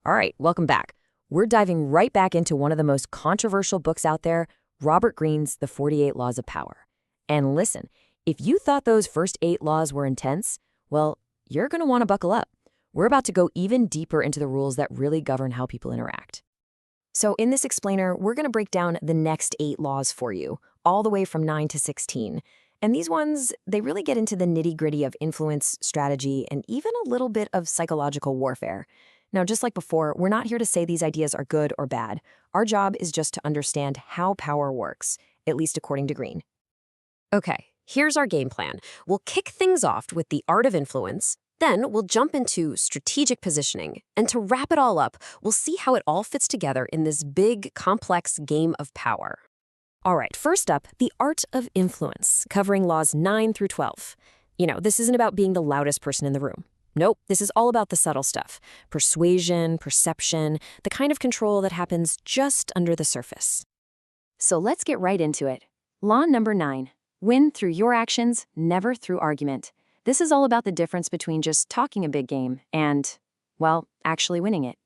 All right, welcome back. We're diving right back into one of the most controversial books out there, Robert Greene's The 48 Laws of Power. And listen, if you thought those first 8 laws were intense, well, you're going to want to buckle up. We're about to go even deeper into the rules that really govern how people interact. So in this explainer, we're going to break down the next 8 laws for you, all the way from 9 to 16. And these ones, they really get into the nitty-gritty of influence, strategy, and even a little bit of psychological warfare. Now, just like before, we're not here to say these ideas are good or bad. Our job is just to understand how power works, at least according to Greene. Okay, here's our game plan. We'll kick things off with the art of influence, then we'll jump into strategic positioning, and to wrap it all up, we'll see how it all fits together in this big, complex game of power. All right, first up, the art of influence, covering laws 9 through 12. This isn't about being the loudest person in the room. Nope, this is all about the subtle stuff. Persuasion, perception, the kind of control that happens just under the surface. So let's get right into it. Law number 9, win through your actions, never through argument. This is all about the difference between just talking a big game and, well, actually winning it.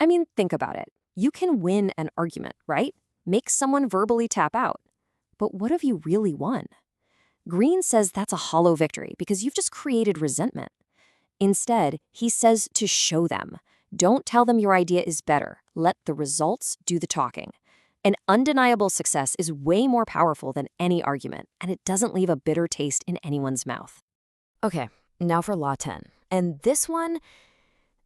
I mean, think about it. You can win an argument, right? Make someone verbally tap out. But what have you really won? Greene says that's a hollow victory because you've just created resentment. Instead, he says to show them. Don't tell them your idea is better. Let the results do the talking. An undeniable success is way more powerful than any argument, and it doesn't leave a bitter taste in anyone's mouth. Okay, now for Law 10. And this one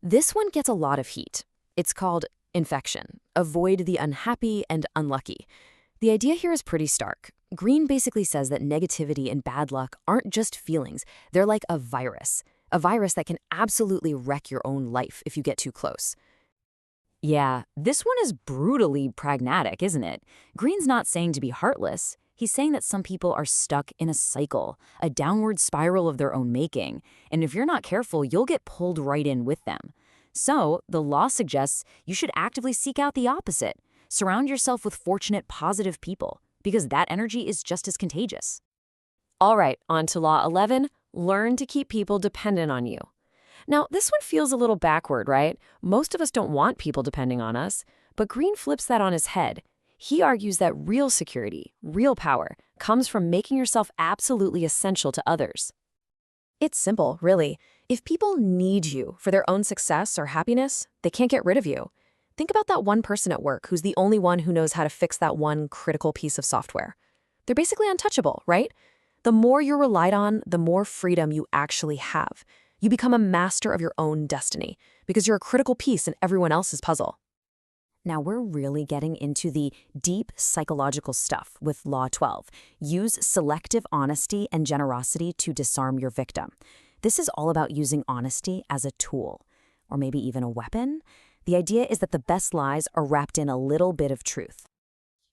gets a lot of heat. It's called infection. Avoid the unhappy and unlucky. The idea here is pretty stark. Greene basically says that negativity and bad luck aren't just feelings. They're like a virus that can absolutely wreck your own life if you get too close. Yeah, this one is brutally pragmatic, isn't it? Greene's not saying to be heartless. He's saying that some people are stuck in a cycle, a downward spiral of their own making, and if you're not careful, you'll get pulled right in with them. So, the law suggests you should actively seek out the opposite. Surround yourself with fortunate, positive people, because that energy is just as contagious. All right, on to Law 11. Learn to keep people dependent on you. Now, this one feels a little backward, right? Most of us don't want people depending on us, but Greene flips that on his head. He argues that real security, real power, comes from making yourself absolutely essential to others. It's simple, really. If people need you for their own success or happiness, they can't get rid of you. Think about that one person at work who's the only one who knows how to fix that one critical piece of software. They're basically untouchable, right? The more you're relied on, the more freedom you actually have. You become a master of your own destiny because you're a critical piece in everyone else's puzzle. Now we're really getting into the deep psychological stuff with Law 12. Use selective honesty and generosity to disarm your victim. This is all about using honesty as a tool, or maybe even a weapon. The idea is that the best lies are wrapped in a little bit of truth.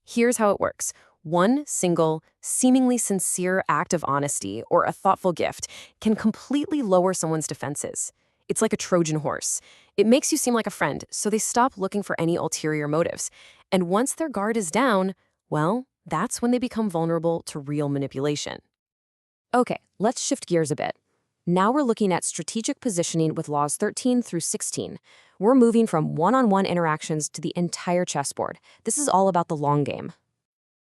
Here's how it works. One single, seemingly sincere act of honesty or a thoughtful gift can completely lower someone's defenses. It's like a Trojan horse. It makes you seem like a friend, so they stop looking for any ulterior motives. And once their guard is down, well, that's when they become vulnerable to real manipulation. Okay, let's shift gears a bit. Now we're looking at strategic positioning with laws 13 through 16. We're moving from one-on-one interactions to the entire chessboard. This is all about the long game.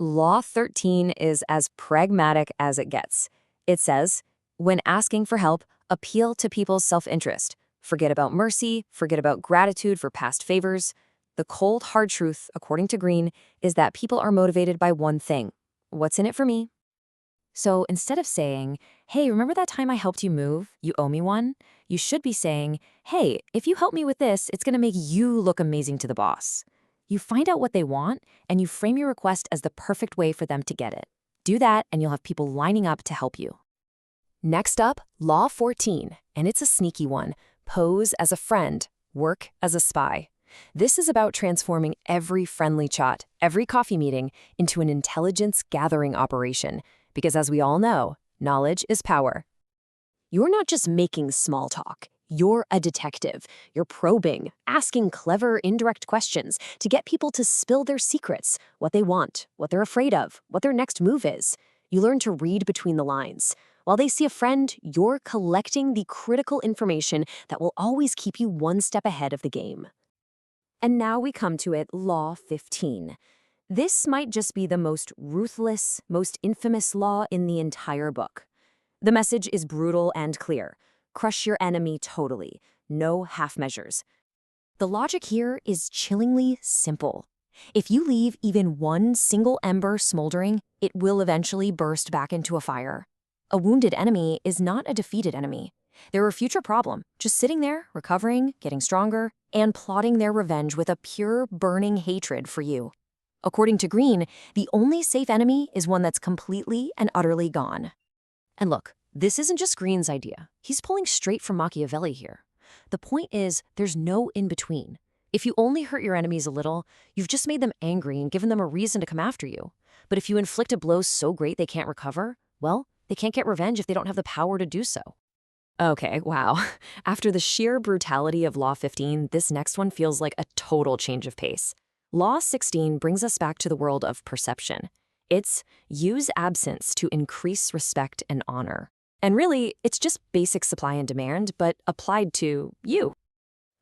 Law 13 is as pragmatic as it gets. It says, when asking for help, appeal to people's self-interest. Forget about mercy, forget about gratitude for past favors. The cold, hard truth, according to Greene, is that people are motivated by one thing. What's in it for me? So instead of saying, hey, remember that time I helped you move? You owe me one? You should be saying, hey, if you help me with this, it's going to make you look amazing to the boss. You find out what they want, and you frame your request as the perfect way for them to get it. Do that, and you'll have people lining up to help you. Next up, Law 14, and it's a sneaky one. Pose as a friend, work as a spy. This is about transforming every friendly chat, every coffee meeting, into an intelligence-gathering operation. Because as we all know, knowledge is power. You're not just making small talk. You're a detective. You're probing, asking clever, indirect questions to get people to spill their secrets, what they want, what they're afraid of, what their next move is. You learn to read between the lines. While they see a friend, you're collecting the critical information that will always keep you one step ahead of the game. And now we come to it, Law 15. This might just be the most ruthless, most infamous law in the entire book. The message is brutal and clear. Crush your enemy totally. No half measures. The logic here is chillingly simple. If you leave even one single ember smoldering, it will eventually burst back into a fire. A wounded enemy is not a defeated enemy. They're a future problem, just sitting there, recovering, getting stronger, and plotting their revenge with a pure, burning hatred for you. According to Greene, the only safe enemy is one that's completely and utterly gone. And look, this isn't just Greene's idea. He's pulling straight from Machiavelli here. The point is, there's no in-between. If you only hurt your enemies a little, you've just made them angry and given them a reason to come after you. But if you inflict a blow so great they can't recover, well, they can't get revenge if they don't have the power to do so. Okay, wow. After the sheer brutality of Law 15, this next one feels like a total change of pace. Law 16 brings us back to the world of perception. It's use absence to increase respect and honor. And really, it's just basic supply and demand, but applied to you.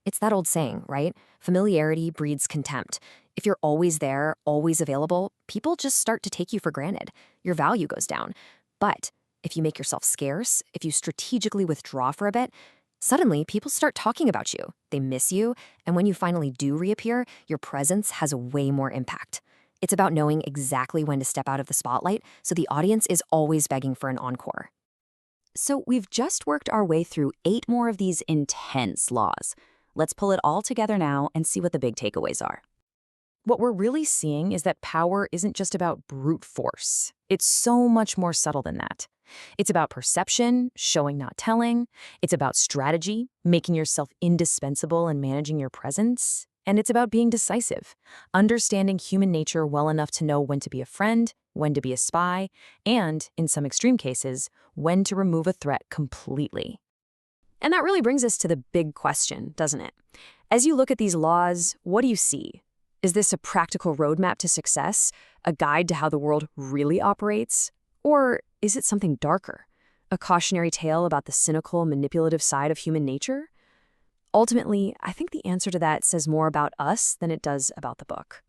It's that old saying, right? Familiarity breeds contempt. If you're always there, always available, people just start to take you for granted. Your value goes down. But if you make yourself scarce, if you strategically withdraw for a bit, suddenly people start talking about you. They miss you, and when you finally do reappear, your presence has way more impact. It's about knowing exactly when to step out of the spotlight, so the audience is always begging for an encore. So we've just worked our way through 8 more of these intense laws. Let's pull it all together now and see what the big takeaways are. What we're really seeing is that power isn't just about brute force. It's so much more subtle than that. It's about perception, showing not telling. It's about strategy, making yourself indispensable and managing your presence. And it's about being decisive, understanding human nature well enough to know when to be a friend, when to be a spy, and, in some extreme cases, when to remove a threat completely. And that really brings us to the big question, doesn't it? As you look at these laws, what do you see? Is this a practical roadmap to success, a guide to how the world really operates? Or is it something darker, a cautionary tale about the cynical, manipulative side of human nature? Ultimately, I think the answer to that says more about us than it does about the book.